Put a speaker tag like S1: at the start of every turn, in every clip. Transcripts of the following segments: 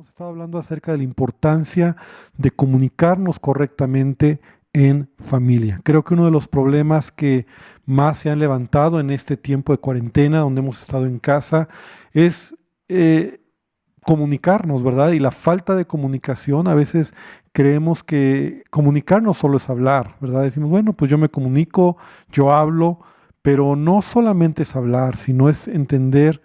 S1: Hemos estado hablando acerca de la importancia de comunicarnos correctamente en familia. Creo que uno de los problemas que más se han levantado en este tiempo de cuarentena, donde hemos estado en casa, es comunicarnos, ¿verdad? Y la falta de comunicación, a veces creemos que comunicarnos solo es hablar, ¿verdad? Decimos, bueno, pues yo me comunico, yo hablo, pero no solamente es hablar, sino es entender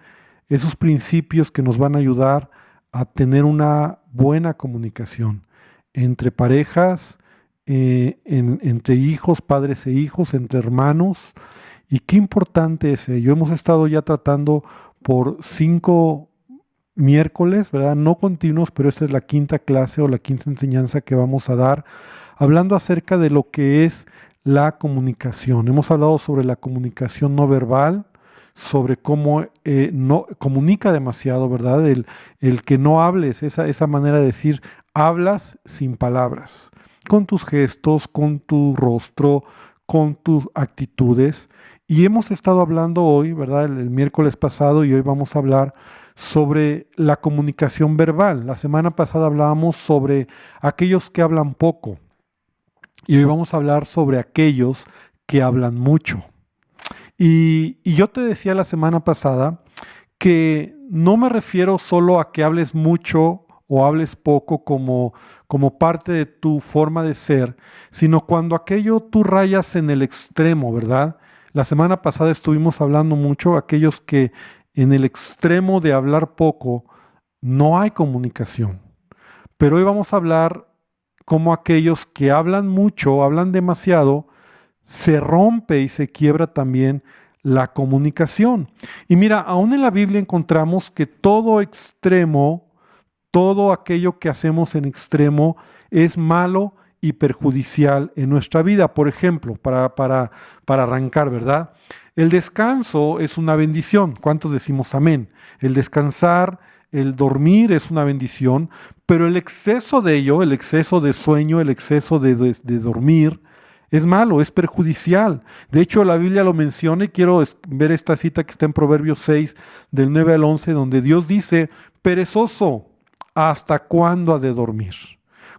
S1: esos principios que nos van a ayudar a tener una buena comunicación entre parejas, entre hijos, padres e hijos, entre hermanos. Y qué importante es ello. Hemos estado ya tratando por 5 miércoles, ¿verdad? No continuos, pero esta es la quinta clase o la quinta enseñanza que vamos a dar, hablando acerca de lo que es la comunicación. Hemos hablado sobre la comunicación no verbal, sobre cómo no comunica demasiado, ¿verdad? El que no hables, esa manera de decir, hablas sin palabras, con tus gestos, con tu rostro, con tus actitudes. Y hemos estado hablando hoy, ¿verdad? El miércoles pasado y hoy vamos a hablar sobre la comunicación verbal. La semana pasada hablábamos sobre aquellos que hablan poco y hoy vamos a hablar sobre aquellos que hablan mucho. Y yo te decía la semana pasada que no me refiero solo a que hables mucho o hables poco como parte de tu forma de ser, sino cuando aquello tú rayas en el extremo, ¿verdad? La semana pasada estuvimos hablando mucho aquellos que en el extremo de hablar poco no hay comunicación. Pero hoy vamos a hablar como aquellos que hablan mucho, hablan demasiado, se rompe y se quiebra también la comunicación. Y mira, aún en la Biblia encontramos que todo extremo, todo aquello que hacemos en extremo es malo y perjudicial en nuestra vida. Por ejemplo, para arrancar, ¿verdad? El descanso es una bendición. ¿Cuántos decimos amén? El descansar, el dormir es una bendición, pero el exceso de ello, el exceso de sueño, el exceso de dormir, es malo, es perjudicial. De hecho, la Biblia lo menciona y quiero ver esta cita que está en Proverbios 6, del 9 al 11, donde Dios dice, perezoso, ¿hasta cuándo has de dormir?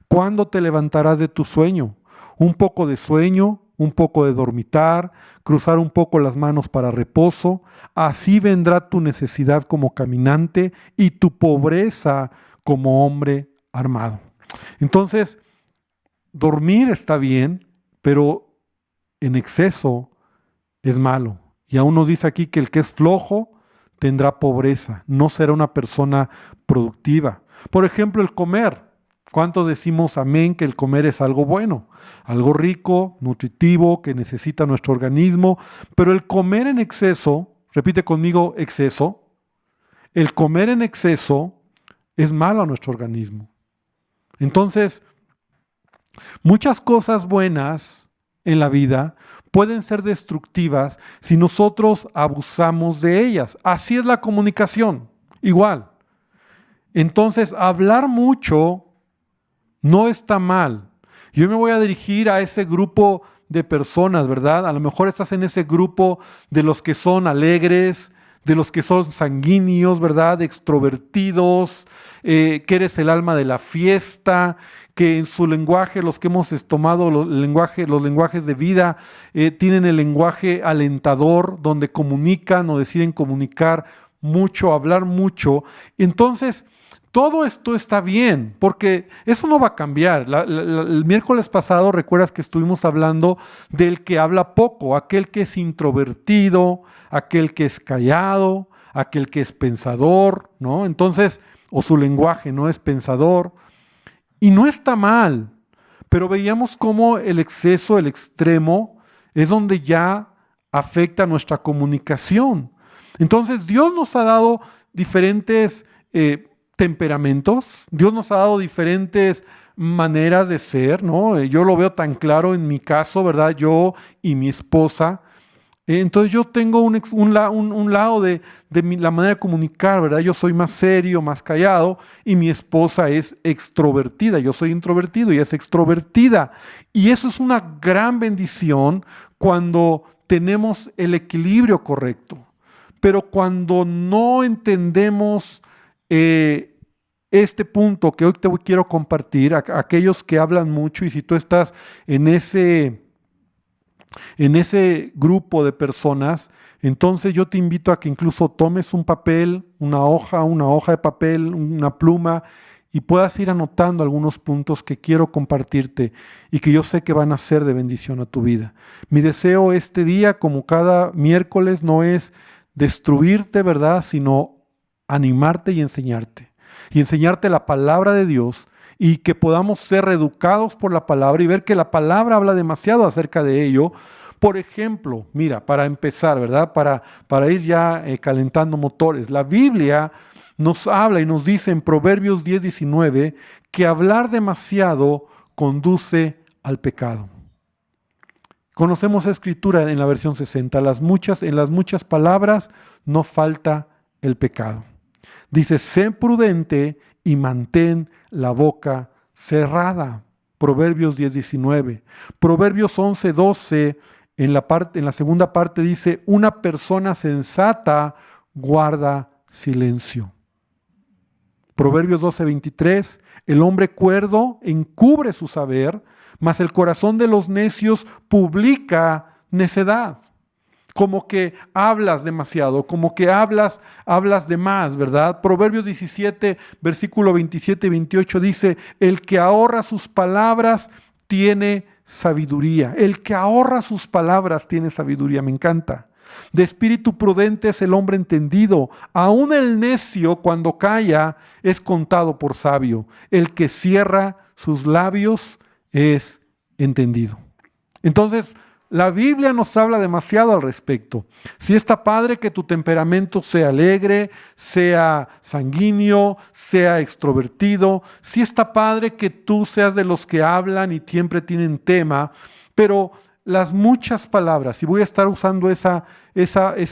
S1: ¿Cuándo te levantarás de tu sueño? Un poco de sueño, un poco de dormitar, cruzar un poco las manos para reposo. Así vendrá tu necesidad como caminante y tu pobreza como hombre armado. Entonces, dormir está bien, pero en exceso es malo. Y aún nos dice aquí que el que es flojo tendrá pobreza, no será una persona productiva. Por ejemplo, el comer. ¿Cuántos decimos amén que el comer es algo bueno, algo rico, nutritivo, que necesita nuestro organismo? Pero el comer en exceso, repite conmigo, exceso, el comer en exceso es malo a nuestro organismo. Entonces, muchas cosas buenas en la vida pueden ser destructivas si nosotros abusamos de ellas. Así es la comunicación, igual. Entonces, hablar mucho no está mal. Yo me voy a dirigir a ese grupo de personas, ¿verdad? A lo mejor estás en ese grupo de los que son alegres, de los que son sanguíneos, ¿verdad? Extrovertidos, que eres el alma de la fiesta, que en su lenguaje, los que hemos tomado los lenguajes de vida, tienen el lenguaje alentador, donde comunican o deciden comunicar mucho, hablar mucho. Entonces, todo esto está bien, porque eso no va a cambiar. El miércoles pasado, recuerdas que estuvimos hablando del que habla poco, aquel que es introvertido, aquel que es callado, aquel que es pensador, ¿no? Entonces, o su lenguaje no es pensador. Y no está mal, pero veíamos cómo el exceso, el extremo, es donde ya afecta nuestra comunicación. Entonces, Dios nos ha dado diferentes temperamentos. Dios nos ha dado diferentes maneras de ser, ¿no? Yo lo veo tan claro en mi caso, ¿verdad? Yo y mi esposa. Entonces yo tengo un lado de la manera de comunicar, ¿verdad? Yo soy más serio, más callado y mi esposa es extrovertida. Yo soy introvertido y es extrovertida. Y eso es una gran bendición cuando tenemos el equilibrio correcto. Pero cuando no entendemos este punto que hoy te quiero compartir, a aquellos que hablan mucho, y si tú estás en ese grupo de personas, entonces yo te invito a que incluso tomes un papel, una hoja de papel, una pluma, y puedas ir anotando algunos puntos que quiero compartirte y que yo sé que van a ser de bendición a tu vida. Mi deseo este día, como cada miércoles, no es destruirte, ¿verdad?, sino animarte y enseñarte la palabra de Dios, y que podamos ser reeducados por la palabra y ver que la palabra habla demasiado acerca de ello. Por ejemplo, mira, para empezar, ¿verdad?, para ir ya calentando motores, la Biblia nos habla y nos dice en Proverbios 10:19 que hablar demasiado conduce al pecado. Conocemos escritura en la versión 60, en las muchas palabras no falta el pecado. Dice, sé prudente y mantén la boca cerrada. Proverbios 10:19. Proverbios 11:12, en la segunda parte dice, una persona sensata guarda silencio. Proverbios 12:23, el hombre cuerdo encubre su saber, mas el corazón de los necios publica necedad. Como que hablas demasiado, como que hablas de más, ¿verdad? Proverbios 17, versículo 27 y 28 dice, el que ahorra sus palabras tiene sabiduría. El que ahorra sus palabras tiene sabiduría, me encanta. De espíritu prudente es el hombre entendido. Aún el necio, cuando calla, es contado por sabio. El que cierra sus labios es entendido. Entonces, la Biblia nos habla demasiado al respecto. Sí está padre que tu temperamento sea alegre, sea sanguíneo, sea extrovertido. Sí está padre que tú seas de los que hablan y siempre tienen tema, pero las muchas palabras, y voy a estar usando esa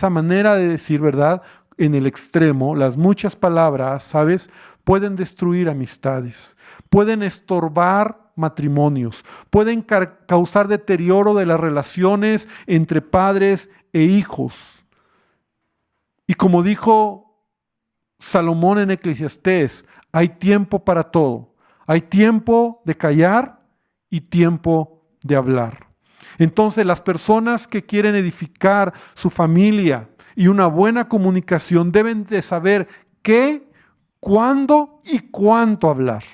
S1: manera de decir, ¿verdad?, en el extremo, las muchas palabras, ¿sabes?, pueden destruir amistades, pueden estorbar matrimonios, pueden causar deterioro de las relaciones entre padres e hijos. Y como dijo Salomón en Eclesiastés, hay tiempo para todo. Hay tiempo de callar y tiempo de hablar. Entonces, las personas que quieren edificar su familia y una buena comunicación deben de saber qué, cuándo y cuánto hablar.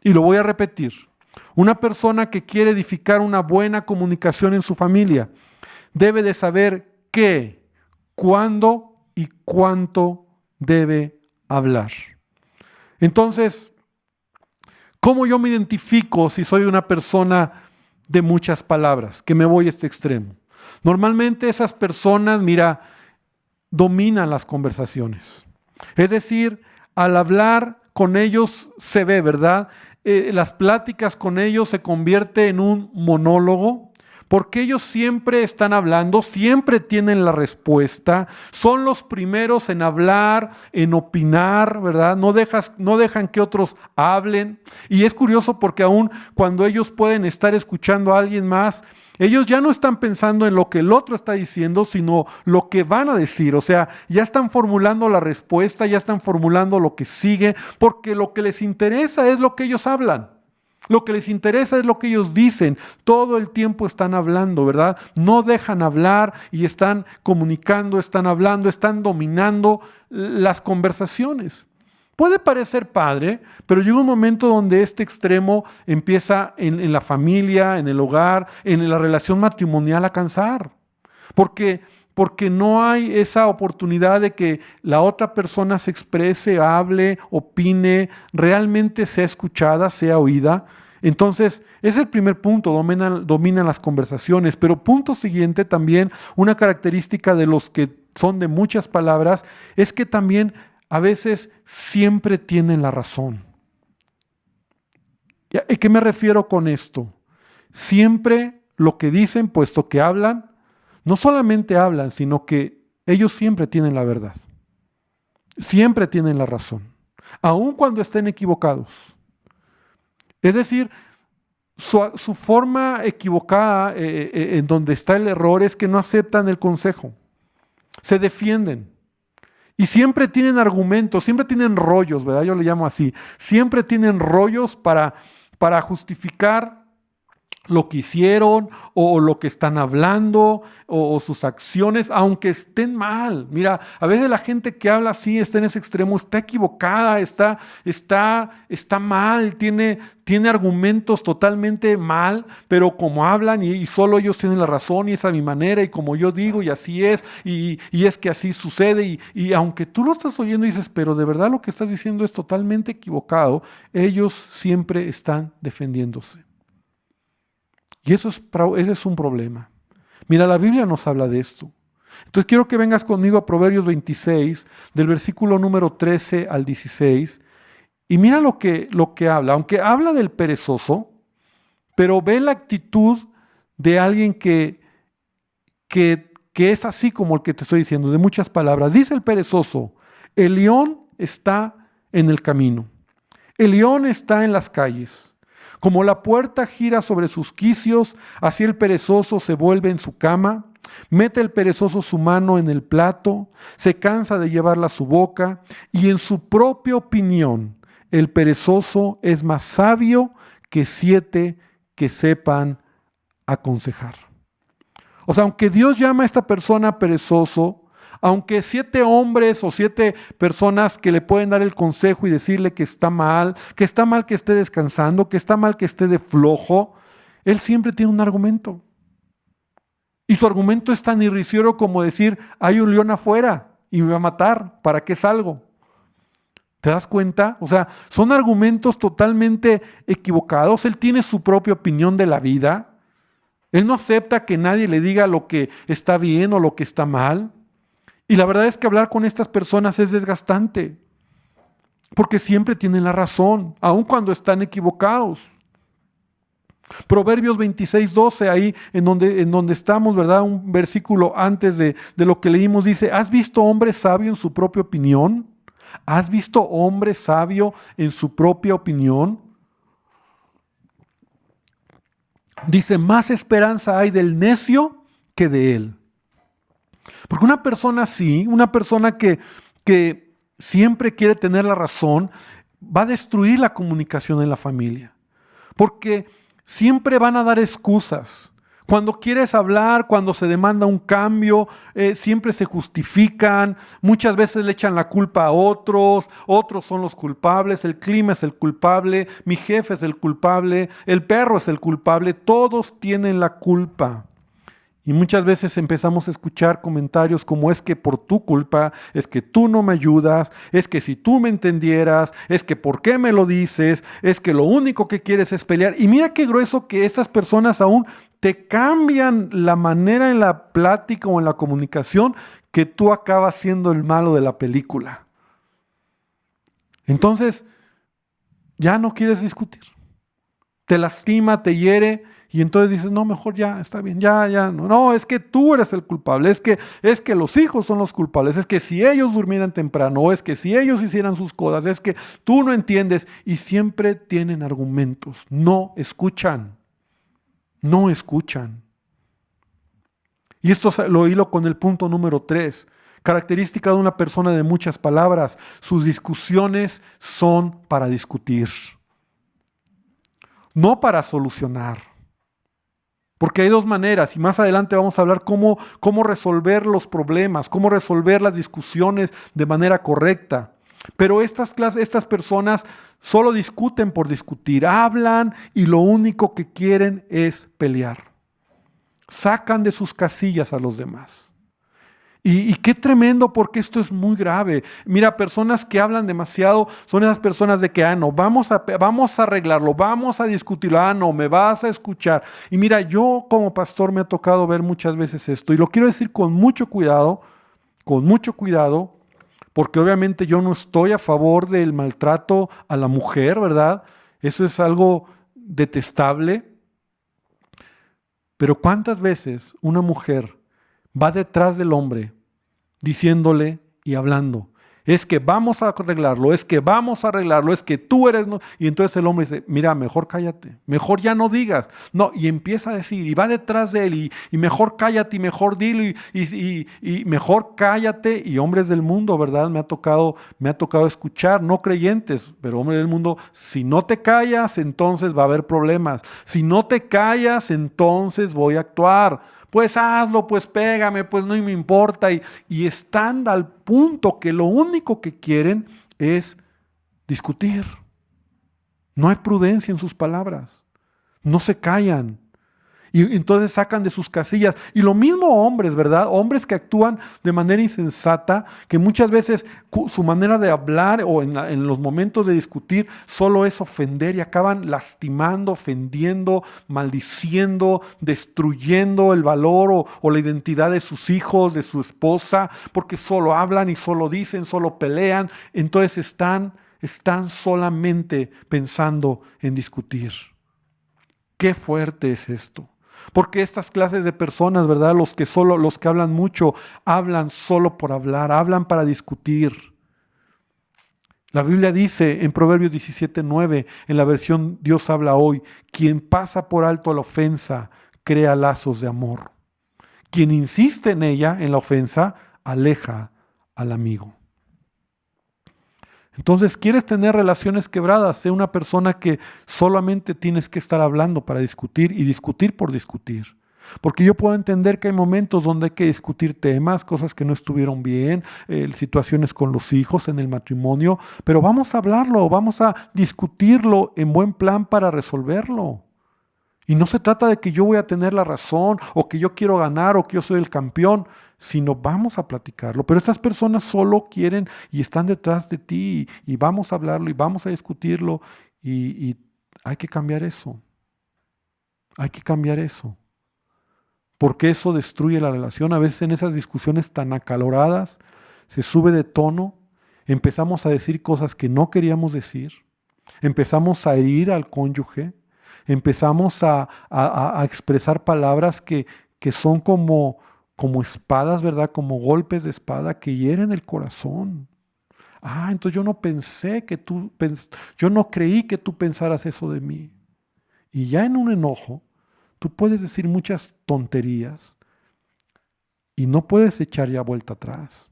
S1: Y lo voy a repetir. Una persona que quiere edificar una buena comunicación en su familia debe de saber qué, cuándo y cuánto debe hablar. Entonces, ¿cómo yo me identifico si soy una persona de muchas palabras, que me voy a este extremo? Normalmente esas personas, mira, dominan las conversaciones. Es decir, al hablar con ellos se ve, ¿verdad? Las pláticas con ellos se convierte en un monólogo, porque ellos siempre están hablando, siempre tienen la respuesta, son los primeros en hablar, en opinar, ¿verdad? No dejan que otros hablen. Y es curioso porque aún cuando ellos pueden estar escuchando a alguien más, ellos ya no están pensando en lo que el otro está diciendo, sino lo que van a decir. O sea, ya están formulando la respuesta, ya están formulando lo que sigue, porque lo que les interesa es lo que ellos hablan. Lo que les interesa es lo que ellos dicen. Todo el tiempo están hablando, ¿verdad? No dejan hablar y están comunicando, están hablando, están dominando las conversaciones. Puede parecer padre, pero llega un momento donde este extremo empieza en la familia, en el hogar, en la relación matrimonial a cansar. Porque no hay esa oportunidad de que la otra persona se exprese, hable, opine, realmente sea escuchada, sea oída. Entonces, es el primer punto, dominan las conversaciones. Pero punto siguiente también, una característica de los que son de muchas palabras, es que también a veces siempre tienen la razón. ¿Y qué me refiero con esto? Siempre lo que dicen, puesto que hablan, no solamente hablan, sino que ellos siempre tienen la verdad. Siempre tienen la razón, aun cuando estén equivocados. Es decir, su forma equivocada en donde está el error es que no aceptan el consejo. Se defienden. Y siempre tienen argumentos, siempre tienen rollos, ¿verdad? Yo le llamo así. Siempre tienen rollos para justificar lo que hicieron o lo que están hablando o sus acciones, aunque estén mal. Mira, a veces la gente que habla así está en ese extremo, está equivocada, está mal, tiene argumentos totalmente mal, pero como hablan y solo ellos tienen la razón y es a mi manera y como yo digo y así es y es que así sucede y aunque tú lo estás oyendo y dices, pero de verdad lo que estás diciendo es totalmente equivocado, ellos siempre están defendiéndose. Y ese es un problema. Mira, la Biblia nos habla de esto. Entonces quiero que vengas conmigo a Proverbios 26, del versículo número 13 al 16, y mira lo que habla. Aunque habla del perezoso, pero ve la actitud de alguien que es así como el que te estoy diciendo, de muchas palabras. Dice el perezoso, el león está en el camino, el león está en las calles. Como la puerta gira sobre sus quicios, así el perezoso se vuelve en su cama, mete el perezoso su mano en el plato, se cansa de llevarla a su boca, y en su propia opinión, el perezoso es más sabio que 7 que sepan aconsejar. O sea, aunque Dios llama a esta persona perezoso, aunque 7 hombres o 7 personas que le pueden dar el consejo y decirle que está mal que esté descansando, que está mal que esté de flojo, él siempre tiene un argumento. Y su argumento es tan irrisorio como decir, hay un león afuera y me va a matar, ¿para qué salgo? ¿Te das cuenta? O sea, son argumentos totalmente equivocados. Él tiene su propia opinión de la vida. Él no acepta que nadie le diga lo que está bien o lo que está mal. Y la verdad es que hablar con estas personas es desgastante, porque siempre tienen la razón, aun cuando están equivocados. Proverbios 26:12, ahí en donde estamos, ¿verdad? Un versículo antes de lo que leímos dice, ¿has visto hombre sabio en su propia opinión? ¿Has visto hombre sabio en su propia opinión? Dice, más esperanza hay del necio que de él. Porque una persona así, una persona que siempre quiere tener la razón, va a destruir la comunicación en la familia. Porque siempre van a dar excusas. Cuando quieres hablar, cuando se demanda un cambio, siempre se justifican, muchas veces le echan la culpa a otros son los culpables, el clima es el culpable, mi jefe es el culpable, el perro es el culpable, todos tienen la culpa. Y muchas veces empezamos a escuchar comentarios como es que por tu culpa, es que tú no me ayudas, es que si tú me entendieras, es que por qué me lo dices, es que lo único que quieres es pelear. Y mira qué grueso que estas personas aún te cambian la manera en la plática o en la comunicación que tú acabas siendo el malo de la película. Entonces, ya no quieres discutir. Te lastima, te hiere. Y entonces dices, no, mejor ya, está bien, ya, no, es que tú eres el culpable, es que los hijos son los culpables, es que si ellos durmieran temprano, o es que si ellos hicieran sus cosas, es que tú no entiendes, y siempre tienen argumentos, no escuchan. Y esto lo hilo con el punto número 3, característica de una persona de muchas palabras, sus discusiones son para discutir, no para solucionar. Porque hay 2 maneras y más adelante vamos a hablar cómo resolver los problemas, cómo resolver las discusiones de manera correcta. Pero estas personas solo discuten por discutir, hablan y lo único que quieren es pelear. Sacan de sus casillas a los demás. Y qué tremendo, porque esto es muy grave. Mira, personas que hablan demasiado son esas personas de que, no, vamos a arreglarlo, vamos a discutirlo, no, me vas a escuchar. Y mira, yo como pastor me ha tocado ver muchas veces esto, y lo quiero decir con mucho cuidado, porque obviamente yo no estoy a favor del maltrato a la mujer, ¿verdad? Eso es algo detestable. Pero ¿cuántas veces una mujer va detrás del hombre diciéndole y hablando? Es que vamos a arreglarlo, es que vamos a arreglarlo, es que tú eres... No. Y entonces el hombre dice, mira, mejor cállate, mejor ya no digas. No, y empieza a decir, y va detrás de él, y mejor cállate, y mejor dilo, y mejor cállate. Y hombres del mundo, ¿verdad? Me ha tocado escuchar, no creyentes, pero hombres del mundo, si no te callas, entonces va a haber problemas. Si no te callas, entonces voy a actuar. Pues hazlo, pues pégame, pues no me importa. Y están al punto que lo único que quieren es discutir. No hay prudencia en sus palabras. No se callan. Y entonces sacan de sus casillas. Y lo mismo hombres, ¿verdad? Hombres que actúan de manera insensata, que muchas veces su manera de hablar o en los momentos de discutir solo es ofender y acaban lastimando, ofendiendo, maldiciendo, destruyendo el valor o la identidad de sus hijos, de su esposa, porque solo hablan y solo dicen, solo pelean. Entonces están solamente pensando en discutir. Qué fuerte es esto. Porque estas clases de personas, ¿verdad? Los que hablan mucho, hablan solo por hablar, hablan para discutir. La Biblia dice en Proverbios 17:9, en la versión Dios habla hoy, quien pasa por alto la ofensa, crea lazos de amor. Quien insiste en ella, en la ofensa, aleja al amigo. Entonces, ¿quieres tener relaciones quebradas? Sé una persona que solamente tienes que estar hablando para discutir y discutir por discutir. Porque yo puedo entender que hay momentos donde hay que discutir temas, cosas que no estuvieron bien, situaciones con los hijos, en el matrimonio, pero vamos a hablarlo, vamos a discutirlo en buen plan para resolverlo. Y no se trata de que yo voy a tener la razón o que yo quiero ganar o que yo soy el campeón, sino vamos a platicarlo. Pero estas personas solo quieren y están detrás de ti y vamos a hablarlo y vamos a discutirlo y hay que cambiar eso. Hay que cambiar eso. Porque eso destruye la relación. A veces en esas discusiones tan acaloradas se sube de tono, empezamos a decir cosas que no queríamos decir, empezamos a herir al cónyuge, empezamos a expresar palabras que son como espadas, ¿verdad? Como golpes de espada que hieren el corazón. Entonces yo no pensé que yo no creí que tú pensaras eso de mí. Y ya en un enojo, tú puedes decir muchas tonterías y no puedes echar ya vuelta atrás.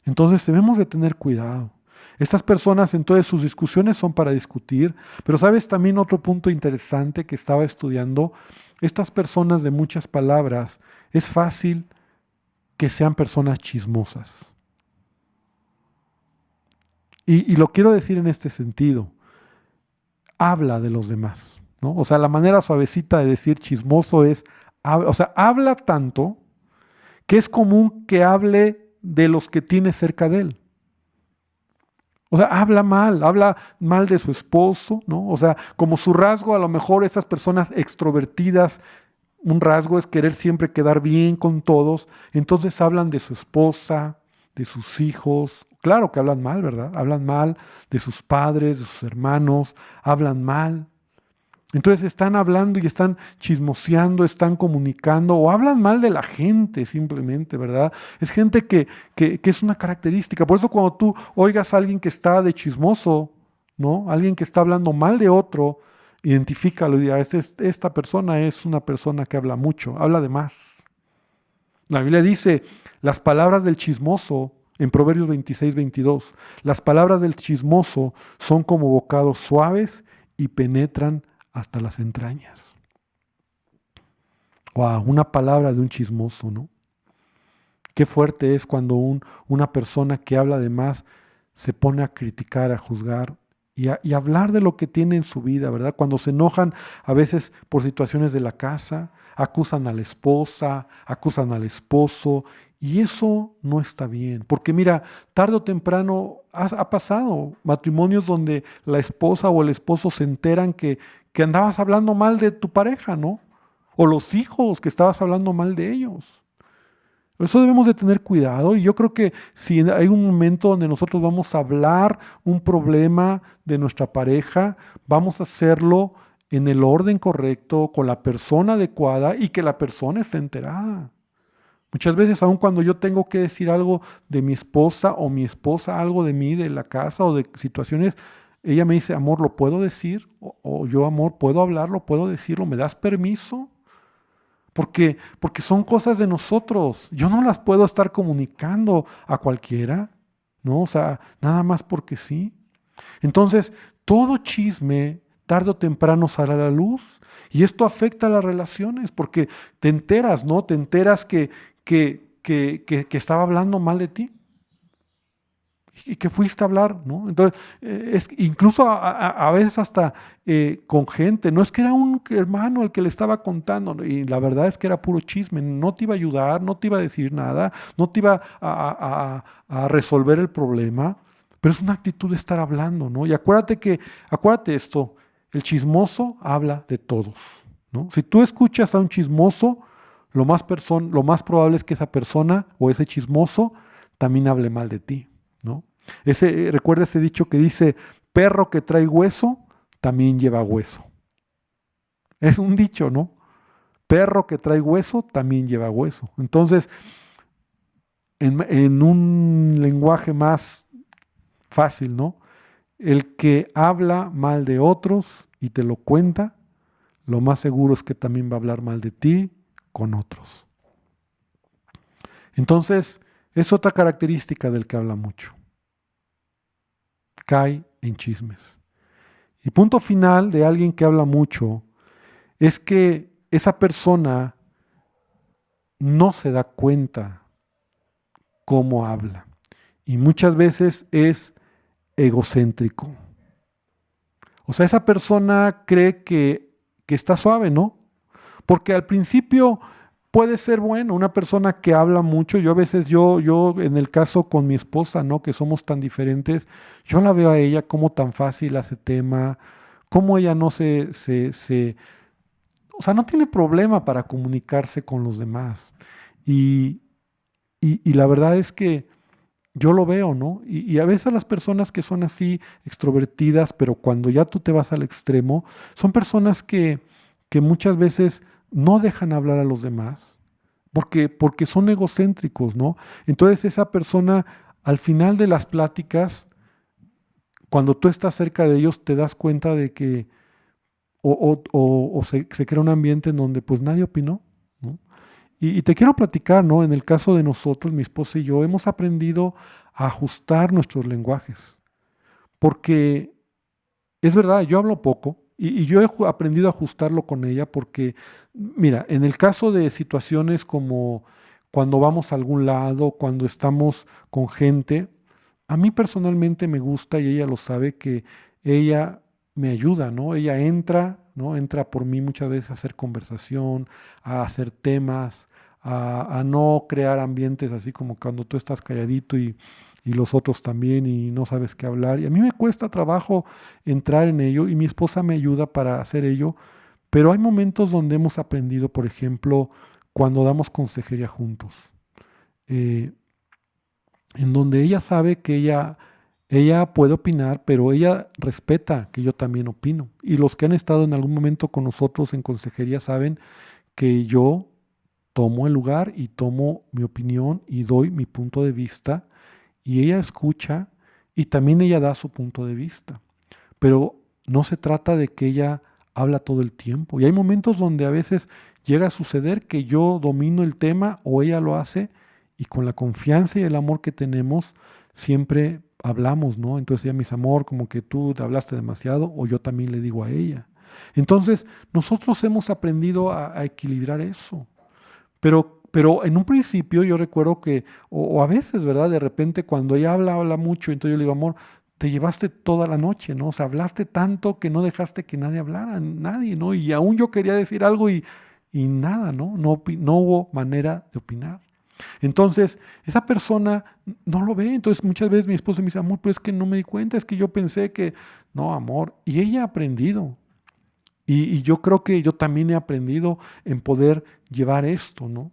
S1: Entonces debemos de tener cuidado. Estas personas, entonces, sus discusiones son para discutir, pero sabes también otro punto interesante que estaba estudiando, estas personas de muchas palabras, es fácil que sean personas chismosas. Y lo quiero decir en este sentido, habla de los demás, ¿no? O sea, la manera suavecita de decir chismoso es, habla tanto que es común que hable de los que tiene cerca de él. O sea, habla mal de su esposo, ¿no? O sea, como su rasgo, a lo mejor esas personas extrovertidas, un rasgo es querer siempre quedar bien con todos, entonces hablan de su esposa, de sus hijos, claro que hablan mal, ¿verdad? Hablan mal de sus padres, de sus hermanos, hablan mal. Entonces están hablando y están chismoseando, están comunicando o hablan mal de la gente simplemente, ¿verdad? Es gente que es una característica. Por eso cuando tú oigas a alguien que está de chismoso, ¿no? Alguien que está hablando mal de otro, identifícalo y diga, esta persona es una persona que habla mucho, habla de más. La Biblia dice, las palabras del chismoso, en Proverbios 26:22, las palabras del chismoso son como bocados suaves y penetran hasta las entrañas. Wow, una palabra de un chismoso, ¿no? Qué fuerte es cuando una persona que habla de más se pone a criticar, a juzgar y hablar de lo que tiene en su vida, ¿verdad? Cuando se enojan a veces por situaciones de la casa, acusan a la esposa, acusan al esposo, y eso no está bien, porque mira, tarde o temprano ha pasado matrimonios donde la esposa o el esposo se enteran que andabas hablando mal de tu pareja, ¿no? O los hijos, que estabas hablando mal de ellos. Por eso debemos de tener cuidado y yo creo que si hay un momento donde nosotros vamos a hablar un problema de nuestra pareja, vamos a hacerlo en el orden correcto, con la persona adecuada y que la persona esté enterada. Muchas veces, aun cuando yo tengo que decir algo de mi esposa o mi esposa algo de mí, de la casa o de situaciones, ella me dice, amor, ¿lo puedo decir? O yo, amor, ¿puedo hablarlo? ¿Puedo decirlo? ¿Me das permiso? Porque son cosas de nosotros. Yo no las puedo estar comunicando a cualquiera, ¿no? O sea, nada más porque sí. Entonces, todo chisme tarde o temprano sale a la luz y esto afecta a las relaciones porque te enteras, ¿no? Te enteras que estaba hablando mal de ti y que fuiste a hablar, ¿no? Entonces, incluso a veces hasta con gente, no es que era un hermano el que le estaba contando, ¿no? Y la verdad es que era puro chisme, no te iba a ayudar, no te iba a decir nada, no te iba a resolver el problema, pero es una actitud de estar hablando, ¿no? Y acuérdate esto, el chismoso habla de todos, ¿no? Si tú escuchas a un chismoso, lo más probable es que esa persona o ese chismoso también hable mal de ti, ¿no? Recuerda ese dicho que dice, perro que trae hueso, también lleva hueso. Es un dicho, ¿no? Perro que trae hueso, también lleva hueso. Entonces, en un lenguaje más fácil, ¿no? El que habla mal de otros y te lo cuenta, lo más seguro es que también va a hablar mal de ti con otros. Entonces, es otra característica del que habla mucho. Cae en chismes. Y punto final de alguien que habla mucho es que esa persona no se da cuenta cómo habla. Y muchas veces es egocéntrico. O sea, esa persona cree que está suave, ¿no? Porque al principio puede ser bueno, una persona que habla mucho, yo a veces, yo en el caso con mi esposa, ¿no? Que somos tan diferentes, yo la veo a ella como tan fácil hace tema, como ella no o sea, no tiene problema para comunicarse con los demás. Y, y la verdad es que yo lo veo, ¿no? Y a veces las personas que son así extrovertidas, pero cuando ya tú te vas al extremo, son personas que muchas veces no dejan hablar a los demás, porque son egocéntricos, ¿no? Entonces esa persona, al final de las pláticas, cuando tú estás cerca de ellos, te das cuenta de que se crea un ambiente en donde pues nadie opinó, ¿no? Y te quiero platicar, ¿no? En el caso de nosotros, mi esposa y yo, hemos aprendido a ajustar nuestros lenguajes. Porque es verdad, yo hablo poco y yo he aprendido a ajustarlo con ella porque, mira, en el caso de situaciones como cuando vamos a algún lado, cuando estamos con gente, a mí personalmente me gusta y ella lo sabe que ella me ayuda, ¿no? Ella entra, ¿no? Entra por mí muchas veces a hacer conversación, a hacer temas, a no crear ambientes así como cuando tú estás calladito y los otros también y no sabes qué hablar. Y a mí me cuesta trabajo entrar en ello y mi esposa me ayuda para hacer ello, pero hay momentos donde hemos aprendido, por ejemplo, cuando damos consejería juntos. Eh, en donde ella sabe que ella puede opinar, pero ella respeta que yo también opino. Y los que han estado en algún momento con nosotros en consejería saben que yo tomo el lugar y tomo mi opinión y doy mi punto de vista y ella escucha y también ella da su punto de vista. Pero no se trata de que ella habla todo el tiempo. Y hay momentos donde a veces llega a suceder que yo domino el tema o ella lo hace y con la confianza y el amor que tenemos siempre hablamos, ¿no? Entonces ella me dice, amor, como que tú te hablaste demasiado o yo también le digo a ella. Entonces nosotros hemos aprendido a equilibrar eso. Pero en un principio yo recuerdo que, o a veces, ¿verdad? De repente cuando ella habla mucho, entonces yo le digo, amor, te llevaste toda la noche, ¿no? O sea, hablaste tanto que no dejaste que nadie hablara, nadie, ¿no? Y aún yo quería decir algo y nada, ¿no? No hubo manera de opinar. Entonces, esa persona no lo ve. Entonces, muchas veces mi esposa me dice, amor, pero es que no me di cuenta, es que yo pensé que, no, amor. Y ella ha aprendido. Y yo creo que yo también he aprendido en poder llevar esto, ¿no?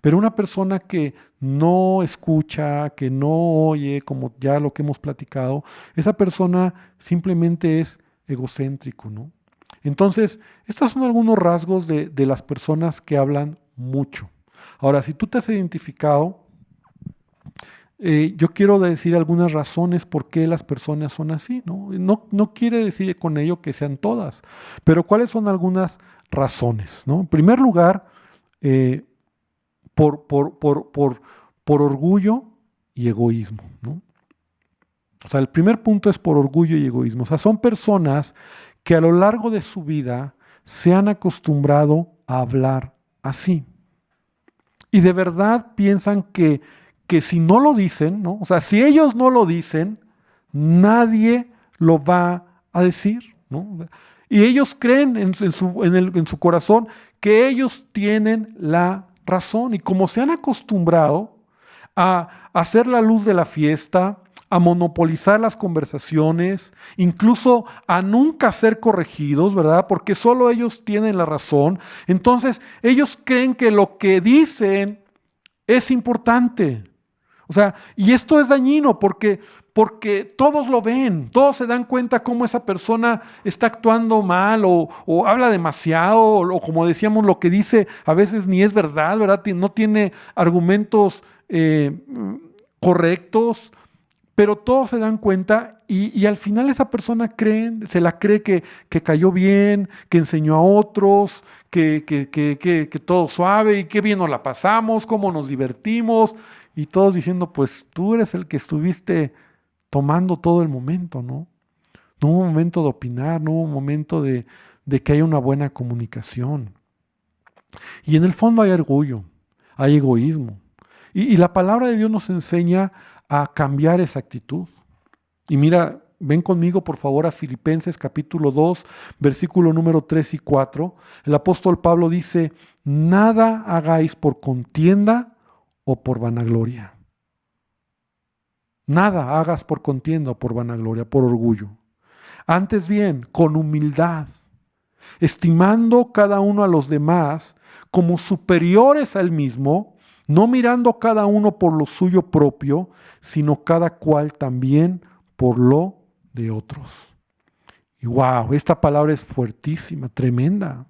S1: Pero una persona que no escucha, que no oye, como ya lo que hemos platicado, esa persona simplemente es egocéntrico, ¿no? Entonces, estos son algunos rasgos de las personas que hablan mucho. Ahora, si tú te has identificado, yo quiero decir algunas razones por qué las personas son así, ¿no? No quiere decir con ello que sean todas, pero ¿cuáles son algunas razones, ¿no? En primer lugar, eh, por, por, por, por, por orgullo y egoísmo, ¿no? O sea, el primer punto es por orgullo y egoísmo. O sea, son personas que a lo largo de su vida se han acostumbrado a hablar así. Y de verdad piensan que si no lo dicen, ¿no? O sea, si ellos no lo dicen, nadie lo va a decir, ¿no? Y ellos creen en su corazón que ellos tienen la razón. Y como se han acostumbrado a hacer la luz de la fiesta, a monopolizar las conversaciones, incluso a nunca ser corregidos, ¿verdad? Porque solo ellos tienen la razón. Entonces, ellos creen que lo que dicen es importante. O sea, y esto es dañino porque todos lo ven, todos se dan cuenta cómo esa persona está actuando mal o habla demasiado o como decíamos, lo que dice a veces ni es verdad, ¿verdad? No tiene argumentos correctos, pero todos se dan cuenta y al final esa persona se la cree que cayó bien, que enseñó a otros, que todo suave y qué bien nos la pasamos, cómo nos divertimos y todos diciendo, pues tú eres el que estuviste tomando todo el momento, ¿no? No hubo un momento de opinar, no hubo un momento de que haya una buena comunicación. Y en el fondo hay orgullo, hay egoísmo. Y la palabra de Dios nos enseña a cambiar esa actitud. Y mira, ven conmigo por favor a Filipenses capítulo 2, versículo número 3 y 4. El apóstol Pablo dice, nada hagáis por contienda o por vanagloria. Nada hagas por contienda o por vanagloria, por orgullo. Antes bien, con humildad, estimando cada uno a los demás como superiores al mismo, no mirando cada uno por lo suyo propio, sino cada cual también por lo de otros. Y wow, esta palabra es fuertísima, tremenda,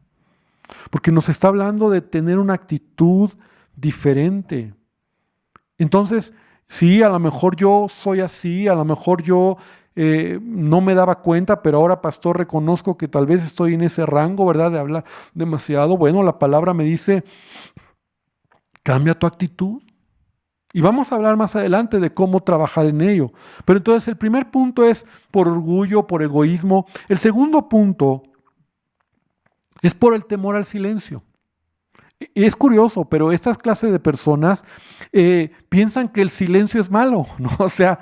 S1: porque nos está hablando de tener una actitud diferente. Entonces, sí, a lo mejor yo soy así, a lo mejor yo no me daba cuenta, pero ahora, pastor, reconozco que tal vez estoy en ese rango, ¿verdad? De hablar demasiado. Bueno, la palabra me dice, cambia tu actitud. Y vamos a hablar más adelante de cómo trabajar en ello. Pero entonces el primer punto es por orgullo, por egoísmo. El segundo punto es por el temor al silencio. Es curioso, pero estas clases de personas piensan que el silencio es malo, ¿no? O sea,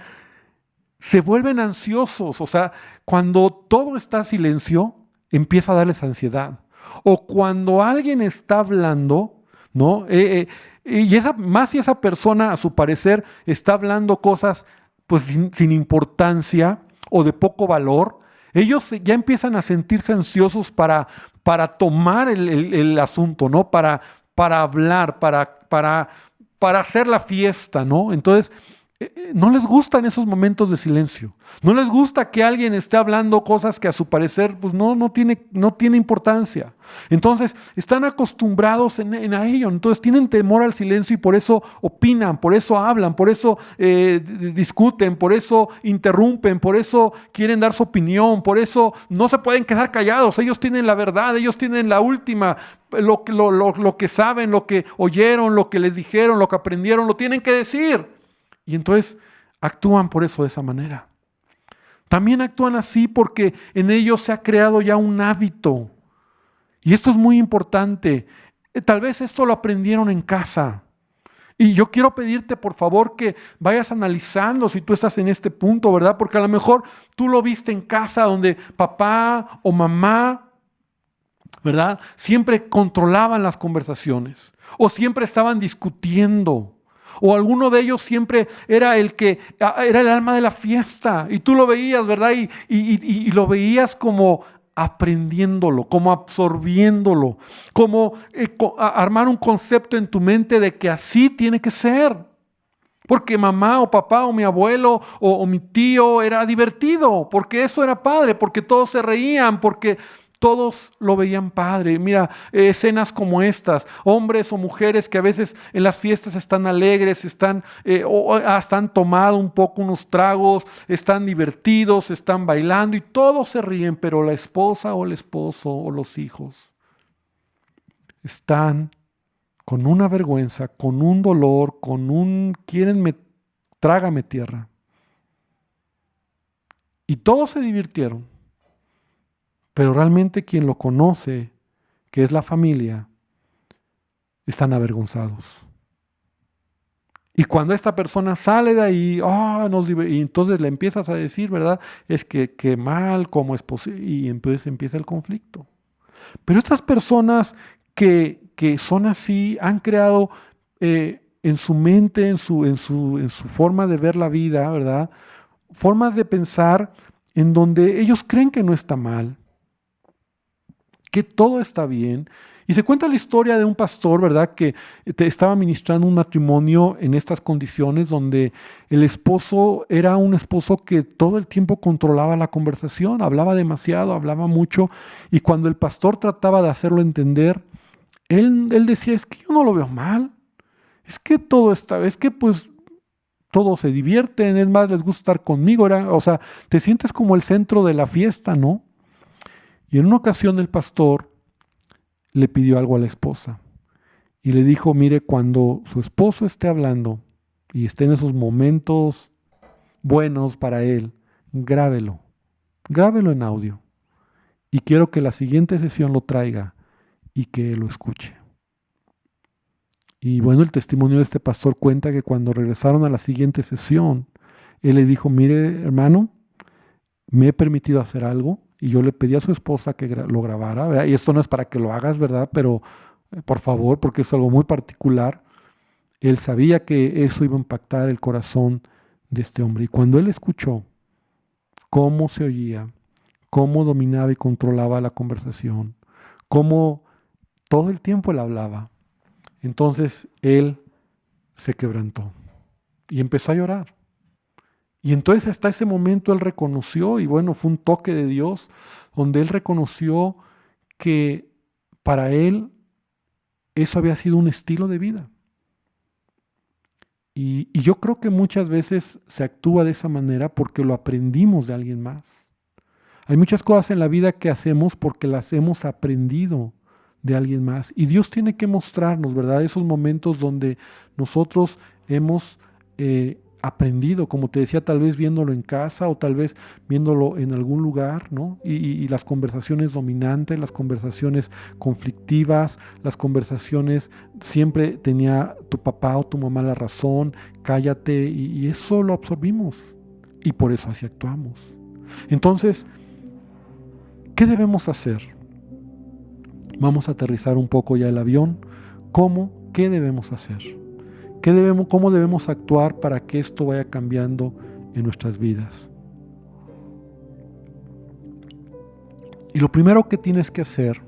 S1: se vuelven ansiosos. O sea, cuando todo está en silencio, empieza a darles ansiedad. O cuando alguien está hablando, ¿no? Más si esa persona, a su parecer, está hablando cosas pues, sin importancia o de poco valor, ellos ya empiezan a sentirse ansiosos para tomar el asunto, ¿no? Para hablar, para hacer la fiesta, ¿no? Entonces, no les gustan esos momentos de silencio. No les gusta que alguien esté hablando cosas que a su parecer pues no tiene importancia. Entonces, están acostumbrados a ello. Entonces, tienen temor al silencio y por eso opinan, por eso hablan, por eso discuten, por eso interrumpen, por eso quieren dar su opinión, por eso no se pueden quedar callados. Ellos tienen la verdad, ellos tienen la última, lo que saben, lo que oyeron, lo que les dijeron, lo que aprendieron, lo tienen que decir. Y entonces actúan por eso de esa manera. También actúan así porque en ellos se ha creado ya un hábito. Y esto es muy importante. Tal vez esto lo aprendieron en casa. Y yo quiero pedirte por favor que vayas analizando si tú estás en este punto, ¿verdad? Porque a lo mejor tú lo viste en casa donde papá o mamá, ¿verdad? Siempre controlaban las conversaciones o siempre estaban discutiendo. O alguno de ellos siempre era era el alma de la fiesta. Y tú lo veías, ¿verdad? Y lo veías como aprendiéndolo, como absorbiéndolo, como armar un concepto en tu mente de que así tiene que ser. Porque mamá o papá o mi abuelo o mi tío era divertido, porque eso era padre, porque todos se reían, porque Todos lo veían padre. Mira, escenas como estas, hombres o mujeres que a veces en las fiestas están alegres, o hasta han tomado un poco unos tragos, están divertidos, están bailando y todos se ríen, pero la esposa o el esposo o los hijos están con una vergüenza, con un dolor, trágame tierra. Y todos se divirtieron, pero realmente quien lo conoce, que es la familia, están avergonzados. Y cuando esta persona sale de ahí, y entonces le empiezas a decir, ¿verdad? Es que qué mal, cómo es posible, y entonces empieza el conflicto. Pero estas personas que son así, han creado en su mente, en su forma de ver la vida, ¿verdad? Formas de pensar en donde ellos creen que no está mal, que todo está bien. Y se cuenta la historia de un pastor, ¿verdad?, que estaba ministrando un matrimonio en estas condiciones donde el esposo era un esposo que todo el tiempo controlaba la conversación, hablaba demasiado, hablaba mucho, y cuando el pastor trataba de hacerlo entender, él decía, es que yo no lo veo mal, es que pues todos se divierten, es más, les gusta estar conmigo, o sea, te sientes como el centro de la fiesta, ¿no? Y en una ocasión el pastor le pidió algo a la esposa y le dijo, mire, cuando su esposo esté hablando y esté en esos momentos buenos para él, grábelo en audio y quiero que la siguiente sesión lo traiga y que lo escuche. Y bueno, el testimonio de este pastor cuenta que cuando regresaron a la siguiente sesión, él le dijo, mire, hermano, me he permitido hacer algo y yo le pedí a su esposa que lo grabara, ¿verdad? Y esto no es para que lo hagas, ¿verdad? Pero por favor, porque es algo muy particular. Él sabía que eso iba a impactar el corazón de este hombre. Y cuando él escuchó cómo se oía, cómo dominaba y controlaba la conversación, cómo todo el tiempo él hablaba, entonces él se quebrantó y empezó a llorar. Y entonces hasta ese momento él reconoció, y bueno, fue un toque de Dios, donde él reconoció que para él eso había sido un estilo de vida. Y yo creo que muchas veces se actúa de esa manera porque lo aprendimos de alguien más. Hay muchas cosas en la vida que hacemos porque las hemos aprendido de alguien más. Y Dios tiene que mostrarnos, ¿verdad? Esos momentos donde nosotros hemos aprendido, como te decía, tal vez viéndolo en casa o tal vez viéndolo en algún lugar, ¿no? Y las conversaciones dominantes, las conversaciones conflictivas, las conversaciones, siempre tenía tu papá o tu mamá la razón, cállate, y eso lo absorbimos. Y por eso así actuamos. Entonces, ¿qué debemos hacer? Vamos a aterrizar un poco ya el avión. ¿Cómo? ¿Qué debemos hacer? ¿Cómo debemos actuar para que esto vaya cambiando en nuestras vidas? Y lo primero que tienes que hacer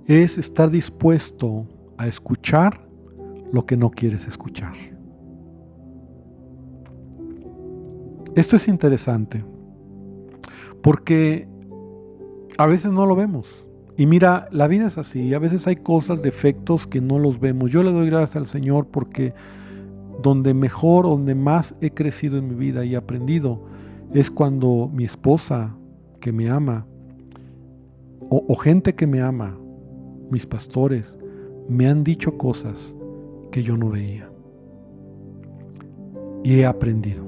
S1: es estar dispuesto a escuchar lo que no quieres escuchar. Esto es interesante porque a veces no lo vemos. Y mira, la vida es así, a veces hay cosas, defectos que no los vemos. Yo le doy gracias al Señor porque donde más he crecido en mi vida y aprendido es cuando mi esposa que me ama o gente que me ama, mis pastores, me han dicho cosas que yo no veía y he aprendido.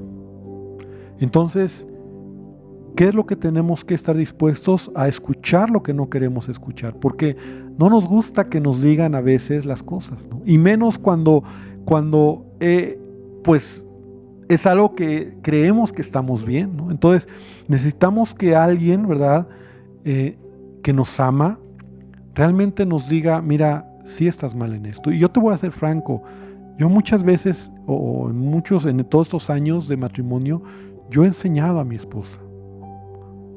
S1: Entonces, ¿qué es lo que tenemos que estar dispuestos a escuchar lo que no queremos escuchar? Porque no nos gusta que nos digan a veces las cosas, ¿no? Y menos cuando pues es algo que creemos que estamos bien, ¿no? Entonces necesitamos que alguien, ¿verdad?, que nos ama, realmente nos diga, mira, sí estás mal en esto. Y yo te voy a ser franco, yo muchas veces, en todos estos años de matrimonio, yo he enseñado a mi esposa.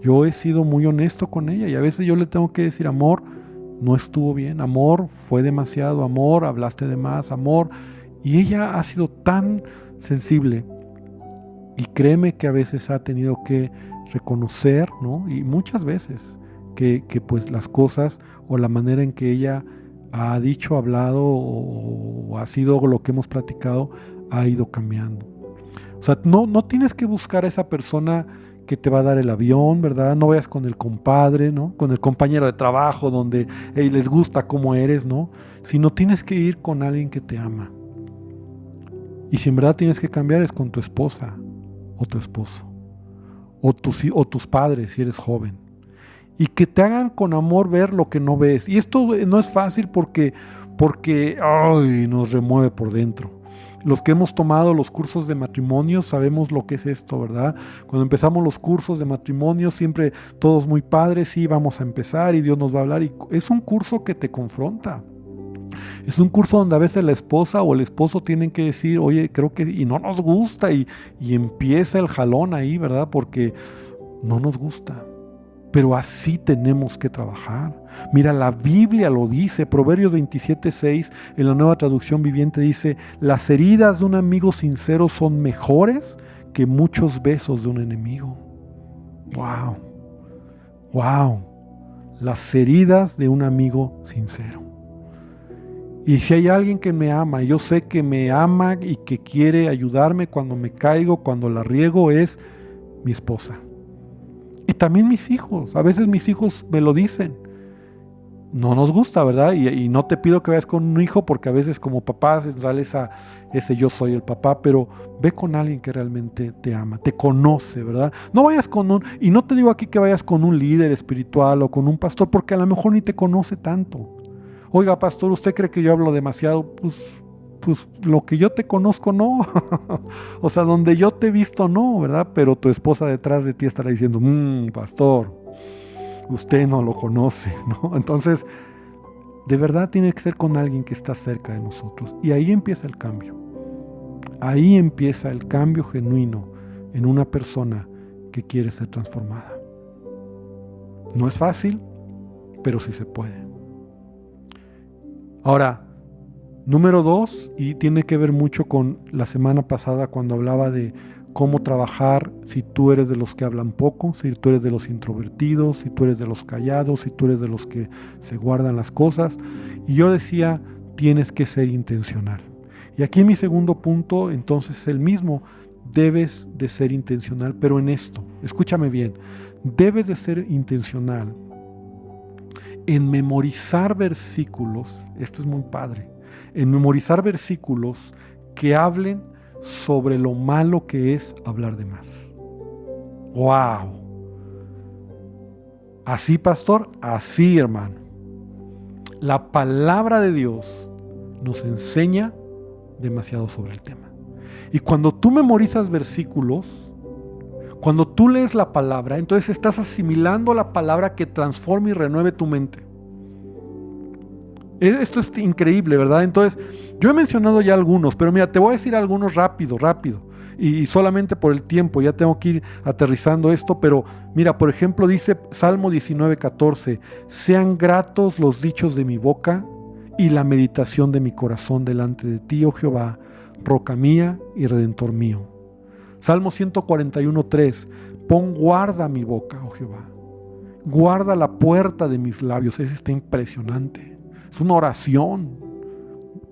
S1: Yo he sido muy honesto con ella y a veces yo le tengo que decir, amor, no estuvo bien, amor, fue demasiado, amor, hablaste de más, amor. Y ella ha sido tan sensible y créeme que a veces ha tenido que reconocer, ¿no? Y muchas veces que pues las cosas o la manera en que ella ha dicho, hablado o ha sido lo que hemos platicado ha ido cambiando. O sea, no tienes que buscar a esa persona que te va a dar el avión, ¿verdad? No vayas con el compadre, ¿no? Con el compañero de trabajo donde les gusta cómo eres, ¿no? Sino tienes que ir con alguien que te ama. Y si en verdad tienes que cambiar es con tu esposa o tu esposo o tus padres si eres joven. Y que te hagan con amor ver lo que no ves. Y esto no es fácil porque ay, nos remueve por dentro. Los que hemos tomado los cursos de matrimonio sabemos lo que es esto, ¿verdad? Cuando empezamos los cursos de matrimonio, siempre todos muy padres, sí, vamos a empezar y Dios nos va a hablar. Y es un curso que te confronta. Es un curso donde a veces la esposa o el esposo tienen que decir, oye, creo que, y no nos gusta, y empieza el jalón ahí, ¿verdad? Porque no nos gusta. Pero así tenemos que trabajar. Mira, la Biblia lo dice, Proverbios 27:6, en la Nueva Traducción Viviente dice, las heridas de un amigo sincero son mejores que muchos besos de un enemigo. ¡Wow! ¡Wow! Las heridas de un amigo sincero. Y si hay alguien que me ama, yo sé que me ama y que quiere ayudarme cuando me caigo, cuando la riego, es mi esposa. Y también mis hijos. A veces mis hijos me lo dicen. No nos gusta, ¿verdad? Y no te pido que vayas con un hijo porque a veces como papás sale ese yo soy el papá, pero ve con alguien que realmente te ama, te conoce, ¿verdad? No vayas y no te digo aquí que vayas con un líder espiritual o con un pastor porque a lo mejor ni te conoce tanto. Oiga, pastor, ¿usted cree que yo hablo demasiado? Pues lo que yo te conozco no. O sea, donde yo te he visto no, ¿verdad? Pero tu esposa detrás de ti estará diciendo, pastor, usted no lo conoce, ¿no? Entonces, de verdad tiene que ser con alguien que está cerca de nosotros. Y ahí empieza el cambio. Ahí empieza el cambio genuino en una persona que quiere ser transformada. No es fácil, pero sí se puede. Ahora, número 2, y tiene que ver mucho con la semana pasada cuando hablaba de cómo trabajar si tú eres de los que hablan poco, si tú eres de los introvertidos, si tú eres de los callados, si tú eres de los que se guardan las cosas. Y yo decía, tienes que ser intencional. Y aquí mi segundo punto, entonces, es el mismo. Debes de ser intencional, pero en esto, escúchame bien, debes de ser intencional en memorizar versículos, esto es muy padre, en memorizar versículos que hablen sobre lo malo que es hablar de más. ¡Wow! Así, pastor, así, hermano. La palabra de Dios nos enseña demasiado sobre el tema. Y cuando tú memorizas versículos, cuando tú lees la palabra, entonces estás asimilando la palabra que transforma y renueve tu mente. Esto es increíble, ¿verdad? Entonces, yo he mencionado ya algunos, pero mira, te voy a decir algunos rápido. Y solamente por el tiempo, ya tengo que ir aterrizando esto, pero mira, por ejemplo, dice Salmo 19:14, sean gratos los dichos de mi boca y la meditación de mi corazón delante de ti, oh Jehová, roca mía y redentor mío. Salmo 141:3, pon guarda mi boca, oh Jehová, guarda la puerta de mis labios. Ese está impresionante, es una oración.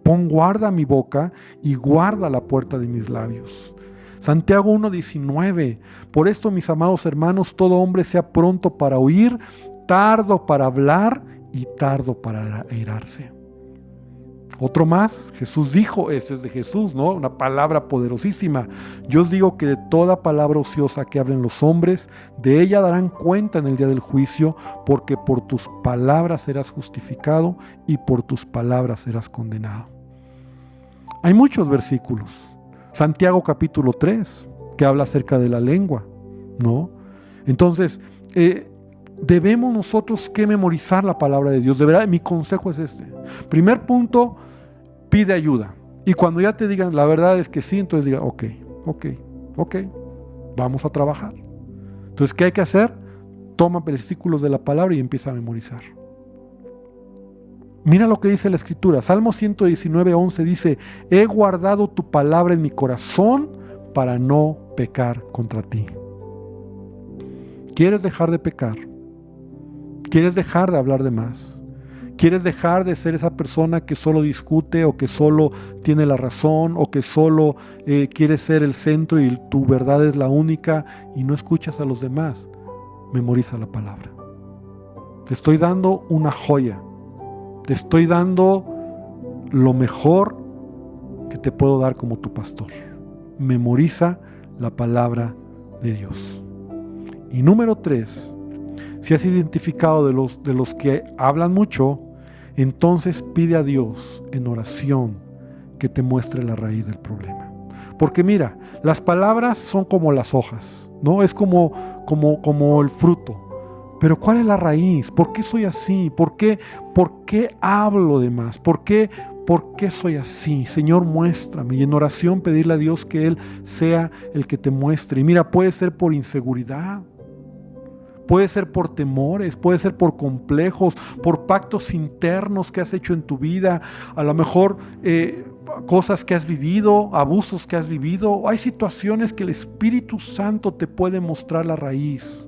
S1: Pon guarda mi boca y guarda la puerta de mis labios. Santiago 1:19, por esto, mis amados hermanos, todo hombre sea pronto para oír, tardo para hablar y tardo para airarse. Otro más, Jesús dijo, este es de Jesús, ¿no? Una palabra poderosísima. Yo os digo que de toda palabra ociosa que hablen los hombres, de ella darán cuenta en el día del juicio, porque por tus palabras serás justificado y por tus palabras serás condenado. Hay muchos versículos. Santiago capítulo 3, que habla acerca de la lengua, ¿no? Entonces, debemos nosotros que memorizar la palabra de Dios. De verdad, mi consejo es este. Primer punto, pide ayuda. Y cuando ya te digan la verdad es que sí, entonces diga, ok, vamos a trabajar. Entonces, ¿qué hay que hacer? Toma versículos de la palabra y empieza a memorizar. Mira lo que dice la Escritura. Salmo 119:11 dice, he guardado tu palabra en mi corazón para no pecar contra ti. ¿Quieres dejar de pecar? ¿Quieres dejar de hablar de más? ¿Quieres dejar de ser esa persona que solo discute o que solo tiene la razón o que solo quiere ser el centro y tu verdad es la única y no escuchas a los demás? Memoriza la palabra. Te estoy dando una joya. Te estoy dando lo mejor que te puedo dar como tu pastor. Memoriza la palabra de Dios. Y número 3, si has identificado de los que hablan mucho, entonces pide a Dios en oración que te muestre la raíz del problema. Porque mira, las palabras son como las hojas, ¿no? Es como el fruto. Pero ¿cuál es la raíz? ¿Por qué soy así? ¿Por qué hablo de más? ¿Por qué soy así? Señor, muéstrame. Y en oración pedirle a Dios que Él sea el que te muestre. Y mira, puede ser por inseguridad. Puede ser por temores, puede ser por complejos, por pactos internos que has hecho en tu vida, a lo mejor cosas que has vivido, abusos que has vivido. Hay situaciones que el Espíritu Santo te puede mostrar la raíz.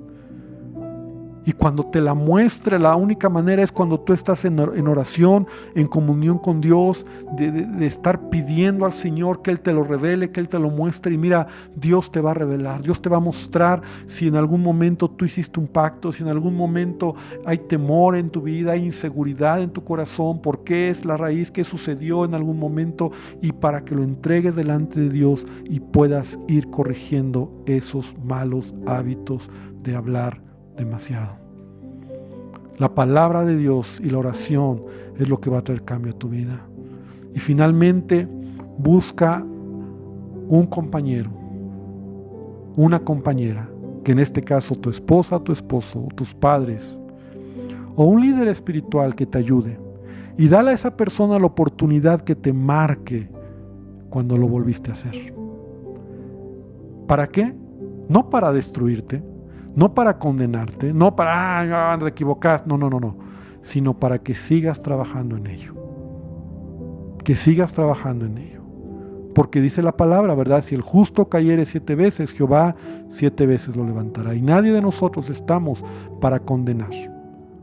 S1: Y cuando te la muestre, la única manera es cuando tú estás en oración, en comunión con Dios, de estar pidiendo al Señor que Él te lo revele, que Él te lo muestre. Y mira, Dios te va a revelar, Dios te va a mostrar si en algún momento tú hiciste un pacto, si en algún momento hay temor en tu vida, hay inseguridad en tu corazón, por qué es la raíz, qué sucedió en algún momento, y para que lo entregues delante de Dios y puedas ir corrigiendo esos malos hábitos de hablar demasiado. La palabra de Dios y la oración es lo que va a traer cambio a tu vida. Y finalmente, busca un compañero, una compañera, que en este caso tu esposa, tu esposo, tus padres, o un líder espiritual que te ayude. Y dale a esa persona la oportunidad que te marque cuando lo volviste a hacer. ¿Para qué? No para destruirte, no para condenarte, no para, te equivocaste, no, sino para que sigas trabajando en ello. Que sigas trabajando en ello. Porque dice la palabra, ¿verdad? Si el justo cayere 7 veces, Jehová 7 veces lo levantará. Y nadie de nosotros estamos para condenar,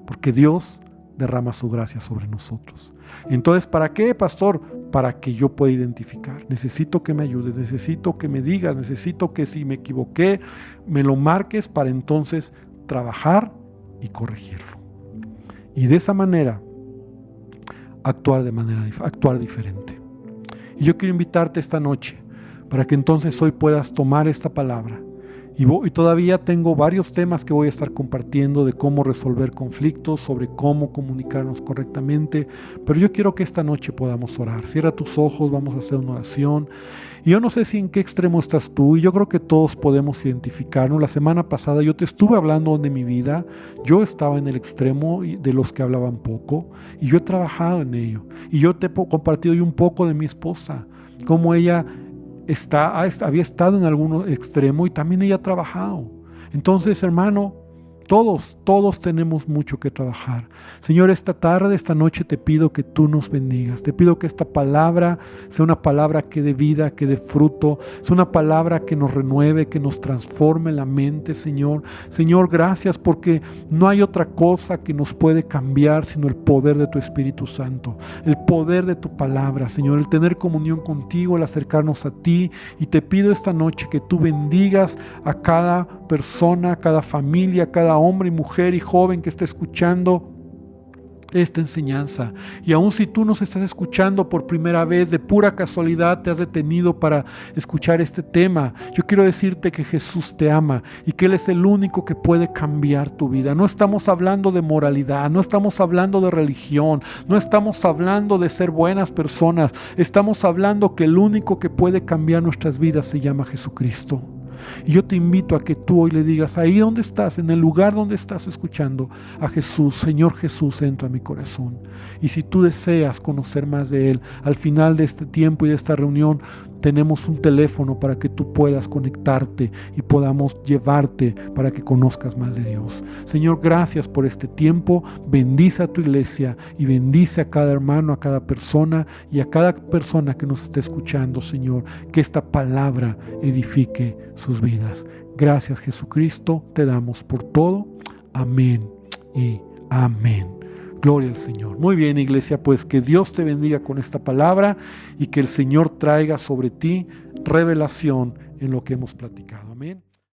S1: porque Dios derrama su gracia sobre nosotros. Entonces, ¿para qué, pastor? Para que yo pueda identificar. Necesito que me ayudes, necesito que me digas, necesito que si me equivoqué, me lo marques para entonces trabajar y corregirlo. Y de esa manera, actuar diferente. Y yo quiero invitarte esta noche para que entonces hoy puedas tomar esta palabra. Y todavía tengo varios temas que voy a estar compartiendo de cómo resolver conflictos, sobre cómo comunicarnos correctamente, pero yo quiero que esta noche podamos orar. Cierra tus ojos, vamos a hacer una oración. Y yo no sé si en qué extremo estás tú, y yo creo que todos podemos identificarnos. La semana pasada yo te estuve hablando de mi vida, yo estaba en el extremo de los que hablaban poco, y yo he trabajado en ello. Y yo te he compartido hoy un poco de mi esposa, cómo ella había estado en algún extremo y también ella ha trabajado. Entonces, hermano, todos tenemos mucho que trabajar. Señor, esta tarde, esta noche te pido que tú nos bendigas. Te pido que esta palabra sea una palabra que dé vida, que dé fruto. Sea una palabra que nos renueve, que nos transforme la mente, Señor. Señor, gracias porque no hay otra cosa que nos puede cambiar sino el poder de tu Espíritu Santo. El poder de tu palabra, Señor. El tener comunión contigo, el acercarnos a ti. Y te pido esta noche que tú bendigas a cada persona, a cada familia, a cada hombre y mujer y joven que esté escuchando esta enseñanza. Y aun si tú nos estás escuchando por primera vez, de pura casualidad te has detenido para escuchar este tema, yo quiero decirte que Jesús te ama y que Él es el único que puede cambiar tu vida. No estamos hablando de moralidad, no estamos hablando de religión, no estamos hablando de ser buenas personas, estamos hablando que el único que puede cambiar nuestras vidas se llama Jesucristo. Y yo te invito a que tú hoy le digas, ahí donde estás, en el lugar donde estás escuchando a Jesús: Señor Jesús, entra a mi corazón. Y si tú deseas conocer más de Él, al final de este tiempo y de esta reunión, tenemos un teléfono para que tú puedas conectarte y podamos llevarte para que conozcas más de Dios. Señor, gracias por este tiempo. Bendice a tu iglesia y bendice a cada hermano, a cada persona y a cada persona que nos esté escuchando, Señor. Que esta palabra edifique sus vidas. Gracias, Jesucristo, te damos por todo. Amén y Amén. Gloria al Señor. Muy bien, iglesia, pues que Dios te bendiga con esta palabra y que el Señor traiga sobre ti revelación en lo que hemos platicado. Amén.